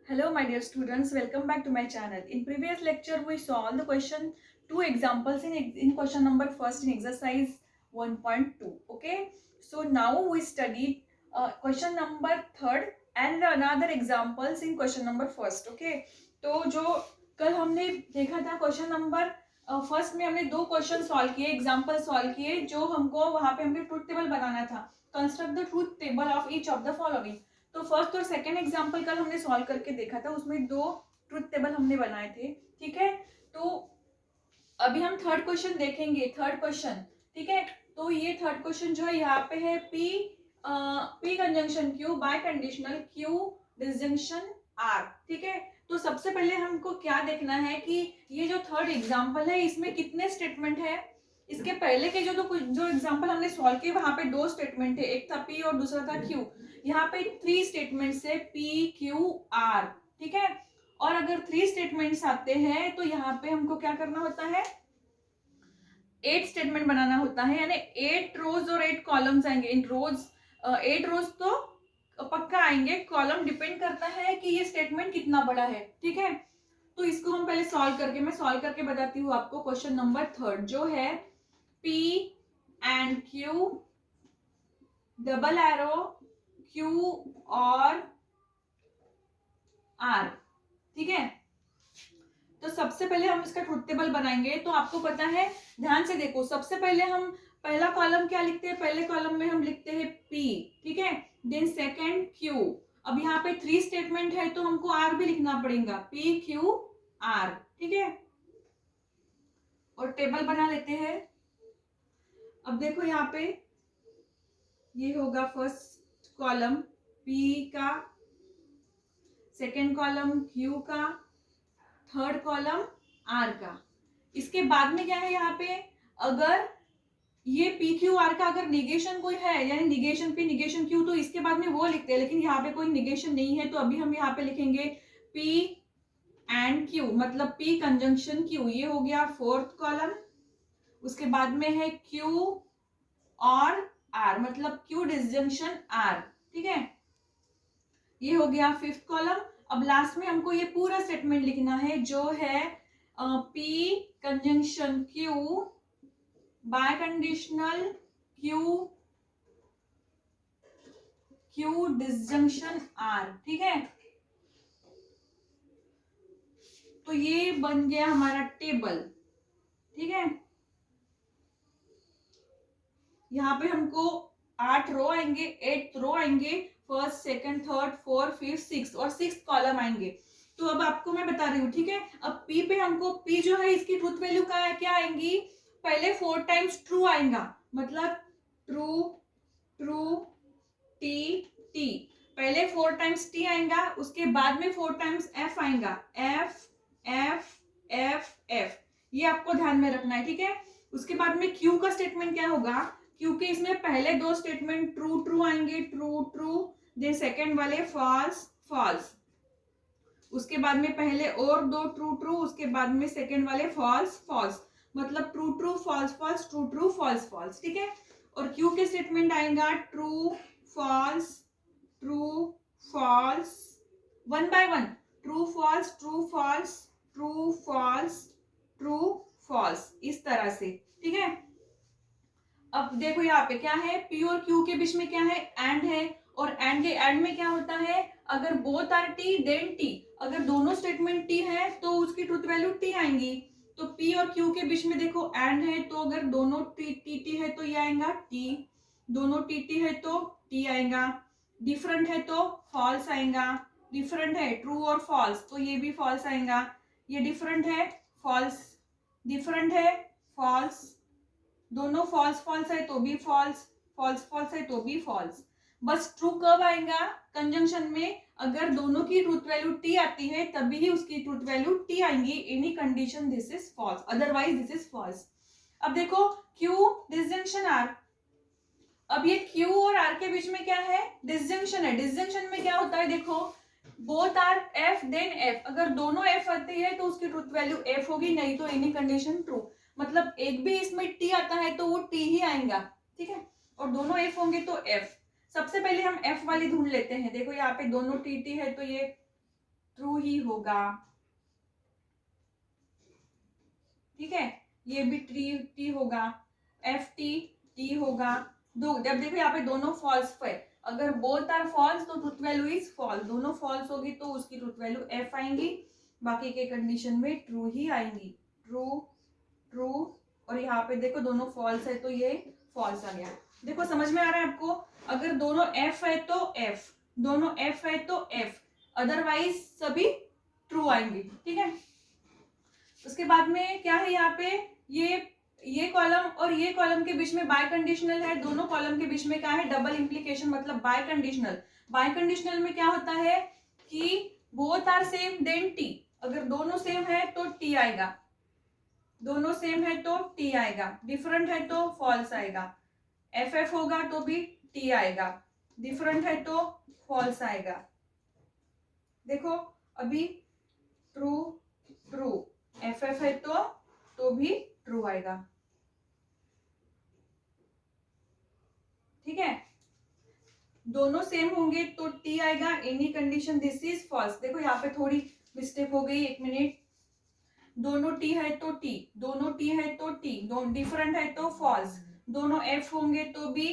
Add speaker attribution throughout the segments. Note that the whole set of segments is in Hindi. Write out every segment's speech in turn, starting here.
Speaker 1: Hello my dear students, welcome back to my channel. In previous lecture we solved the question two examples in question number first in exercise 1.2. Okay, so now we studied question number third and another examples in question number first. Okay, तो जो कल हमने देखा था क्वेश्चन नंबर फर्स्ट में हमने दो क्वेश्चन सॉल्व किए, एग्जाम्पल सॉल्व किए, जो हमको वहां पे हमने ट्रूथ टेबल बनाना था. Construct the truth table of each of the following. तो फर्स्ट और सेकंड एग्जांपल कल हमने सॉल्व करके देखा था, उसमें दो ट्रुथ टेबल हमने बनाए थे. ठीक है, तो अभी हम थर्ड क्वेश्चन देखेंगे. थर्ड क्वेश्चन, ठीक है, तो ये थर्ड क्वेश्चन जो है यहाँ पे है P conjunction Q biconditional Q disjunction R. ठीक है, तो सबसे पहले हमको क्या देखना है कि ये जो थर्ड एग्जाम्पल है इसमें कितने स्टेटमेंट है. इसके पहले के जो एग्जाम्पल हमने सॉल्व किए वहां पे दो स्टेटमेंट है, एक था पी और दूसरा था क्यू. यहाँ पे थ्री स्टेटमेंट्स है पी क्यू आर. ठीक है, और अगर थ्री स्टेटमेंट्स आते हैं तो यहाँ पे हमको क्या करना होता है, 8 स्टेटमेंट बनाना होता है, यानी 8 रोज और 8 कॉलम्स आएंगे. इन रोज 8 रोज तो पक्का आएंगे, कॉलम डिपेंड करता है कि ये स्टेटमेंट कितना बड़ा है. ठीक है, तो इसको हम पहले मैं सॉल्व करके बताती हूँ आपको. क्वेश्चन नंबर थर्ड जो है P and Q double arrow Q और R. ठीक है, तो सबसे पहले हम इसका ट्रुथ टेबल बनाएंगे. तो आपको पता है, ध्यान से देखो, सबसे पहले हम पहला कॉलम क्या लिखते हैं, पहले कॉलम में हम लिखते हैं P. ठीक है, देन सेकंड Q. अब यहाँ पे थ्री स्टेटमेंट है तो हमको R भी लिखना पड़ेगा, P Q R. ठीक है, और टेबल बना लेते हैं. अब देखो यहाँ पे ये होगा फर्स्ट कॉलम P का, सेकेंड कॉलम Q का, थर्ड कॉलम R का. इसके बाद में क्या है यहाँ पे, अगर ये पी क्यू आर का अगर निगेशन कोई है, यानी निगेशन पी निगेशन क्यू, तो इसके बाद में वो लिखते हैं, लेकिन यहाँ पे कोई निगेशन नहीं है तो अभी हम यहाँ पे लिखेंगे पी एंड क्यू, मतलब पी कंजंक्शन क्यू. ये हो गया फोर्थ कॉलम. उसके बाद में है क्यू और आर, मतलब क्यू डिसजंक्शन आर. ठीक है, ये हो गया फिफ्थ कॉलम. अब लास्ट में हमको ये पूरा स्टेटमेंट लिखना है जो है P conjunction Q biconditional Q disjunction R. ठीक है, तो ये बन गया हमारा टेबल. ठीक है, यहाँ पे हमको 8 रो आएंगे, 8 रो आएंगे, first second third fourth fifth six, और सिक्स कॉलम आएंगे. तो अब आपको मैं बता रही हूँ. ठीक है, अब पी पे हमको, पी जो है इसकी ट्रूथ वैल्यू क्या आएंगी, पहले 4 टाइम्स ट्रू आएगा, मतलब ट्रू ट्रू टी टी. पहले 4 टाइम्स टी आएगा, उसके बाद में 4 टाइम्स एफ आएगा, एफ एफ एफ एफ. ये आपको ध्यान में रखना है. ठीक है, उसके बाद में क्यू का स्टेटमेंट क्या होगा, क्योंकि इसमें पहले दो स्टेटमेंट ट्रू ट्रू आएंगे, ट्रू ट्रू, देन सेकंड वाले फॉल्स फॉल्स. उसके बाद में पहले और दो ट्रू ट्रू, उसके बाद में सेकंड वाले फॉल्स फॉल्स, मतलब true true false false, true true false false. ठीक है, और क्यू के स्टेटमेंट आएगा true false true false, one by one, true false true false true false true false, इस तरह से. ठीक है, अब देखो यहाँ पे क्या है, पी और क्यू के बीच में क्या है, एंड है, और एंड के एंड में क्या होता है, अगर both are T then T. अगर दोनों स्टेटमेंट टी है तो उसकी ट्रूथ वैल्यू टी आएंगी. तो पी और क्यू के बीच में देखो एंड है, तो अगर दोनों टी टी टी है तो ये आएगा टी, दोनों टी टी है तो टी आएगा, डिफरेंट है तो फॉल्स आएगा, डिफरेंट है ट्रू और फॉल्स तो ये भी फॉल्स आएगा, ये डिफरेंट है फॉल्स, डिफरेंट है फॉल्स, दोनों फॉल्स फॉल्स है तो भी फॉल्स, फॉल्स फॉल्स है तो भी फॉल्स. बस ट्रू कब आएगा कंजंक्शन में, अगर दोनों की ट्रूथ वैल्यू टी आती है तभी ही उसकी ट्रूथ वैल्यू टी आएंगी. Any condition this is false, otherwise this is false. अब देखो क्यू डिसजंक्शन आर. अब ये क्यू और आर के बीच में क्या है, डिसजंक्शन है. डिसजंक्शन में क्या होता है, देखो both are F then F, अगर दोनों एफ आती है तो उसकी ट्रूथ वैल्यू एफ होगी, नहीं तो एनी कंडीशन ट्रू. मतलब एक भी इसमें टी आता है तो वो टी ही आएगा. ठीक है, और दोनों एफ होंगे तो एफ. सबसे पहले हम एफ वाली ढूंढ लेते हैं. देखो यहाँ पे दोनों टी टी है तो ये ट्रू ही होगा, ठीक है। ये भी टी होगा, एफ टी होगा। जब देखो यहाँ पे दोनों फॉल्स पे, अगर बोथ आर फॉल्स तो ट्रुथ वैल्यू इज फॉल्स, दोनों फॉल्स होगी तो उसकी ट्रुथ वैल्यू एफ आएंगी, बाकी के कंडीशन में ट्रू ही आएंगी। ट्रू ट्रू, और यहाँ पे देखो दोनों फॉल्स है तो ये फॉल्स आ गया। देखो समझ में आ रहा है आपको, अगर दोनों एफ है तो एफ, दोनों एफ है तो एफ, अदरवाइज सभी ट्रू आएंगे, ठीक है। उसके बाद में क्या है यहाँ पे, ये कॉलम और ये कॉलम के बीच में बाय कंडीशनल है, दोनों कॉलम के बीच में क्या है, डबल इंप्लीकेशन, मतलब बाय कंडीशनल। बाय कंडीशनल में क्या होता है कि both are same then T, अगर दोनों सेम है तो टी आएगा, दोनों सेम है तो टी आएगा, डिफरेंट है तो फॉल्स आएगा, एफ एफ होगा तो भी टी आएगा, डिफरेंट है तो फॉल्स आएगा। देखो अभी ट्रू ट्रू, एफ एफ है तो भी ट्रू आएगा, ठीक है। दोनों सेम होंगे तो टी आएगा, any condition this is false. देखो यहाँ पे थोड़ी मिस्टेक हो गई, एक मिनट, दोनों टी है तो टी, दोनों टी है तो टी, दोनों डिफरेंट है तो फॉल्स, दोनों एफ होंगे तो भी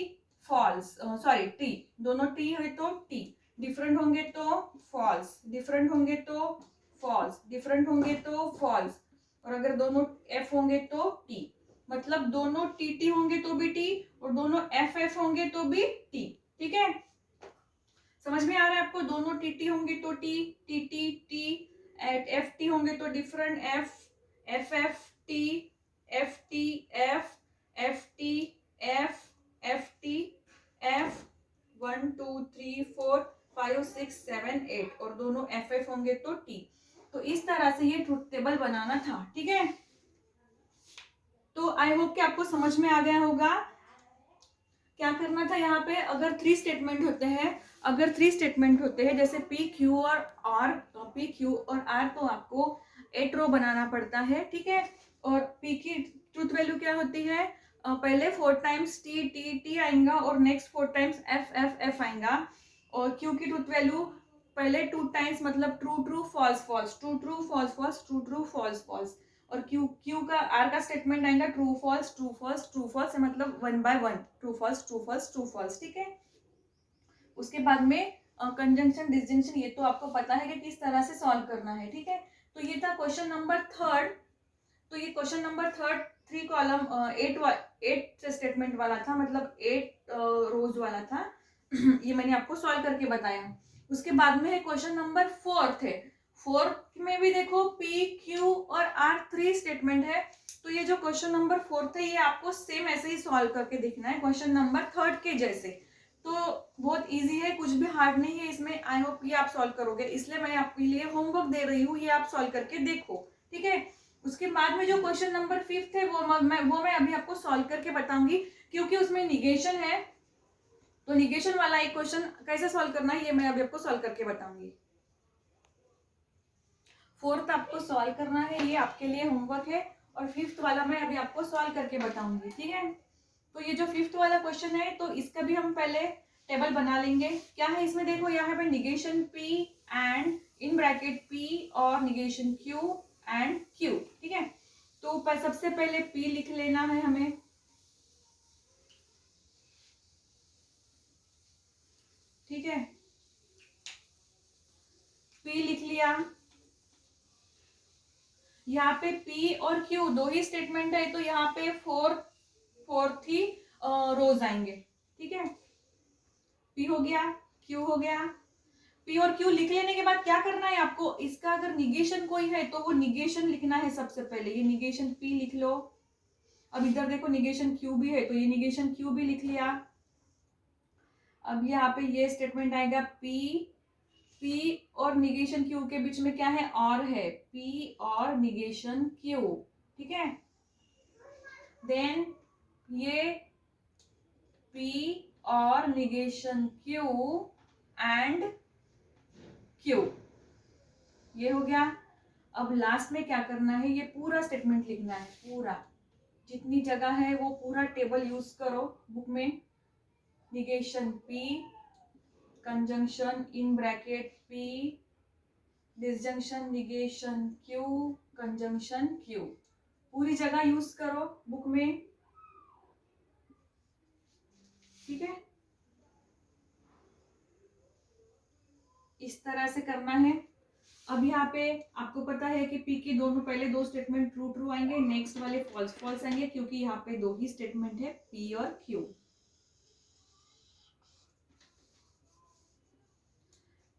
Speaker 1: फॉल्स, सॉरी टी, दोनों टी है तो टी, डिफरेंट होंगे तो फॉल्स, डिफरेंट होंगे तो फॉल्स, डिफरेंट होंगे तो फॉल्स, और अगर दोनों एफ होंगे तो टी, मतलब दोनों टी टी होंगे तो भी टी, और दोनों एफ एफ होंगे तो भी टी, ठीक है। समझ में आ रहा है आपको, दोनों टी टी होंगे तो T, T T T, F T होंगे तो different F, F F T, F T F, F T F, F T F, 1 2 3 4 5 6 7 8, और दोनों एफ एफ होंगे तो टी। तो इस तरह से ये ट्रुथ टेबल बनाना था, ठीक है। तो आई होप कि आपको समझ में आ गया होगा क्या करना था यहाँ पे। अगर थ्री स्टेटमेंट होते हैं, अगर थ्री स्टेटमेंट होते हैं जैसे पी क्यू और आर, तो पी क्यू और आर तो आपको 8 रो बनाना पड़ता है, ठीक है। और पी की ट्रुथ वैल्यू क्या होती है, पहले 4 टाइम्स टी टी टी आएगा और next 4 times F F F आएगा। और क्यू की ट्रुथ वैल्यू पहले 2 टाइम्स, मतलब true true false false, true true false false, true true false false, और क्यू क्यू का आर का स्टेटमेंट आएगा true false true false true false, मतलब 1 by 1, true false true false true false, ठीक है। उसके बाद में कंजंक्शन डिसजंक्शन, ये तो आपको पता है कि किस तरह से सॉल्व करना है, ठीक है। तो ये था क्वेश्चन नंबर थर्ड। तो ये question number third 3 column 8 statement वाला था, मतलब 8 रोज वाला था। ये मैंने आपको सॉल्व करके बताया। उसके बाद में है क्वेश्चन नंबर फोर्थ है, फोर्थ में भी देखो पी क्यू और आर 3 स्टेटमेंट है। तो ये जो क्वेश्चन नंबर फोर्थ है ये आपको सेम ऐसे ही सॉल्व करके देखना है क्वेश्चन नंबर थर्ड के जैसे। तो बहुत इजी है, कुछ भी हार्ड नहीं है इसमें। आई होप ये आप सॉल्व करोगे, इसलिए मैं आपके लिए होमवर्क दे रही हूँ, ये आप सॉल्व करके देखो, ठीक है। उसके बाद में जो क्वेश्चन नंबर फिफ्थ है वो मैं अभी आपको सॉल्व करके बताऊंगी, क्योंकि उसमें निगेशन है। तो निगेशन वाला एक क्वेश्चन कैसे सॉल्व करना है ये मैं अभी आपको सॉल्व करके बताऊंगी। फोर्थ आपको सॉल्व करना है, ये आपके लिए होमवर्क है, और फिफ्थ वाला मैं अभी आपको सॉल्व करके बताऊंगी, ठीक है। तो ये जो फिफ्थ वाला क्वेश्चन है तो इसका भी हम पहले टेबल बना लेंगे। क्या है इसमें, देखो यहाँ पे negation P and in bracket P और निगेशन Q एंड Q, ठीक है। तो सबसे पहले P लिख लेना है हमें, ठीक है। P लिख लिया। यहाँ पे P और Q दो ही स्टेटमेंट है तो यहाँ पे फोर्थ ही रोज आएंगे, ठीक है। P हो गया, Q हो गया। P और Q लिख लेने के बाद क्या करना है आपको, इसका अगर निगेशन कोई है तो वो निगेशन लिखना है सबसे पहले। ये निगेशन P लिख लो। अब इधर देखो निगेशन Q भी है तो ये निगेशन Q भी लिख लिया। अब यहाँ पे ये स्टेटमेंट आएगा P और निगेशन Q के बीच में क्या है, और है, P और निगेशन Q, ठीक है। देन ये P और निगेशन Q एंड Q, ये हो गया। अब लास्ट में क्या करना है, ये पूरा स्टेटमेंट लिखना है, पूरा जितनी जगह है वो पूरा टेबल यूज करो बुक में। Negation P, conjunction in bracket P, disjunction, negation Q, conjunction Q, पूरी जगह यूज करो बुक में, ठीक है। इस तरह से करना है। अब यहाँ पे आपको पता है कि पी के दोनों पहले दो स्टेटमेंट ट्रू ट्रू आएंगे, नेक्स्ट वाले फॉल्स फॉल्स आएंगे, क्योंकि यहाँ पे दो ही स्टेटमेंट है, पी और क्यू।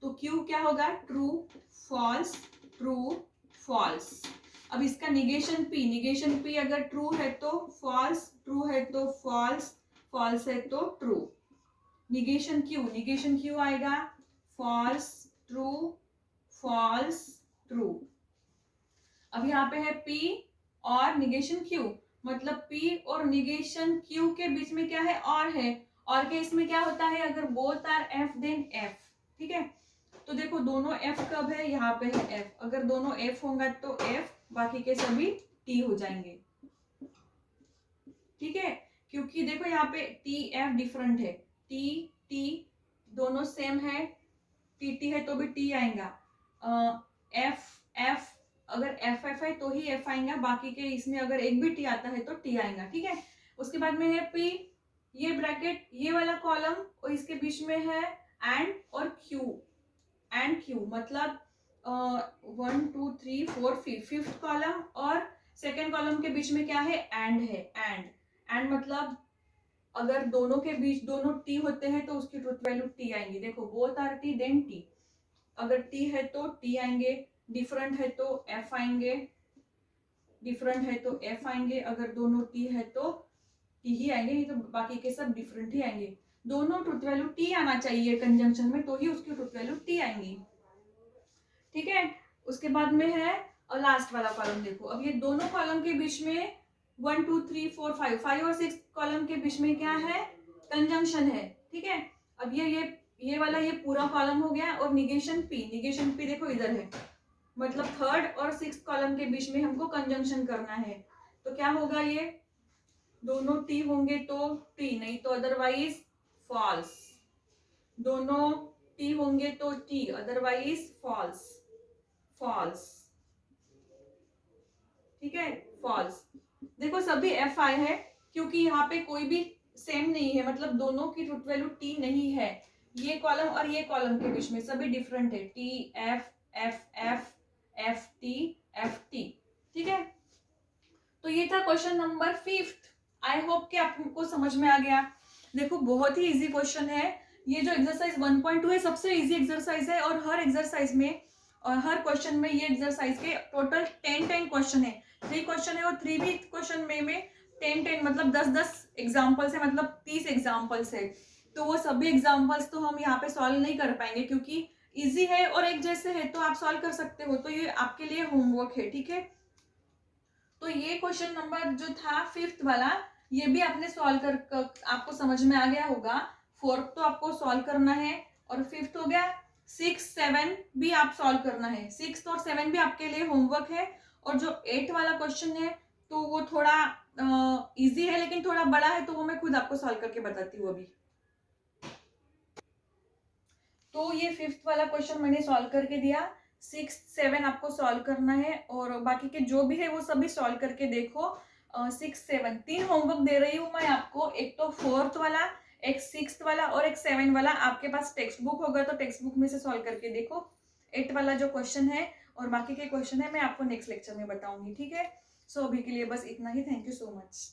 Speaker 1: तो क्यू क्या होगा, ट्रू फॉल्स ट्रू फॉल्स। अब इसका निगेशन पी, निगेशन पी अगर ट्रू है तो फॉल्स, ट्रू है तो फॉल्स, फॉल्स है तो true. Negation Q, negation Q आएगा फॉल्स ट्रू फॉल्स ट्रू। अब यहाँ पे है P और निगेशन Q, मतलब P और निगेशन Q के बीच में क्या है, और के इसमें क्या होता है, अगर both are F then F, ठीक है। तो देखो दोनों F कब है, यहाँ पे है F, अगर दोनों F होंगे तो F, बाकी के सभी T हो जाएंगे, ठीक है। क्योंकि देखो यहाँ पे T F डिफरेंट है, T T दोनों सेम है, T T है तो भी T आएगा, F F अगर एफ एफ है तो ही एफ आएगा, बाकी के इसमें अगर एक भी टी आता है तो टी आएगा, ठीक है। उसके बाद में है पी, ये ब्रैकेट ये वाला कॉलम और इसके बीच में है एंड और क्यू, एंड क्यू मतलब 1 2 3 4 फिफ्थ कॉलम, और सेकेंड कॉलम के बीच में क्या है, एंड है, एंड मतलब अगर दोनों के बीच दोनों टी होते हैं तो उसकी ट्रुथ वैल्यू टी आएंगी। देखो both are T then T, अगर टी है तो टी आएंगे, डिफरेंट है तो एफ आएंगे, डिफरेंट है तो एफ आएंगे, अगर दोनों टी है तो टी ही आएंगे, नहीं तो बाकी के सब डिफरेंट ही आएंगे। दोनों ट्रुथ वैल्यू टी आना चाहिए कंजंक्शन में, तो ही उसकी ट्रुथ वैल्यू टी आएंगी, ठीक है। उसके बाद में है और लास्ट वाला कॉलम, देखो अब ये दोनों कॉलम के बीच में 1 2 3 4 5 और 6 कॉलम के बीच में क्या है, कंजंक्शन है, ठीक है। अब ये वाला ये पूरा कॉलम हो गया, और निगेशन पी, निगेशन पी देखो इधर है, मतलब थर्ड और सिक्स कॉलम के बीच में हमको कंजंक्शन करना है। तो क्या होगा, ये दोनों टी होंगे तो टी, नहीं तो अदरवाइज फॉल्स, दोनों टी होंगे तो टी, अदरवाइज फॉल्स, फॉल्स, ठीक है, फॉल्स। देखो सभी एफ आई है, क्योंकि यहाँ पे कोई भी सेम नहीं है, मतलब दोनों की ट्रुथ वैल्यू टी नहीं है, ये कॉलम और ये कॉलम के बीच में सभी डिफरेंट है, T F F F F T F T, ठीक है। तो ये था क्वेश्चन नंबर 5। आई होप कि आपको समझ में आ गया। देखो बहुत ही इजी क्वेश्चन है, ये जो एक्सरसाइज 1.2 है सबसे इजी एक्सरसाइज है, और हर एक्सरसाइज में और हर क्वेश्चन में ये एक्सरसाइज के टोटल 10 क्वेश्चन है, 3 क्वेश्चन है, और 3 भी क्वेश्चन में 10 मतलब 10 एग्जाम्पल्स है, मतलब 30 एग्जाम्पल्स है। तो वो सभी एग्जाम्पल्स तो हम यहाँ पे सॉल्व नहीं कर पाएंगे, क्योंकि इजी है और एक जैसे है, तो आप सॉल्व कर सकते हो, तो ये आपके लिए होमवर्क है, ठीक है। तो ये क्वेश्चन नंबर जो था 5th वाला, ये भी आपने सॉल्व कर आपको समझ में आ गया होगा। 4th तो आपको सॉल्व करना है, और 5th हो गया, 6 7 भी आप सॉल्व करना है, 6 और 7 भी आपके लिए होमवर्क है। और जो 8 वाला क्वेश्चन है तो वो थोड़ा इजी है, लेकिन थोड़ा बड़ा है, तो वो मैं खुद आपको सॉल्व करके बताती हूँ अभी। तो ये 5th वाला क्वेश्चन मैंने सॉल्व करके दिया, 6 7 आपको सॉल्व करना है, और बाकी के जो भी है वो सभी सॉल्व करके देखो। 6 7 3 होमवर्क दे रही हूँ मैं आपको, एक तो 4th वाला, एक 6th वाला और एक 7 वाला। आपके पास टेक्स्ट बुक होगा तो टेक्स्ट बुक में से सॉल्व करके देखो 8 वाला जो क्वेश्चन है, और बाकी के क्वेश्चन है मैं आपको नेक्स्ट लेक्चर में बताऊंगी, ठीक है। सो अभी के लिए बस इतना ही, थैंक यू सो मच।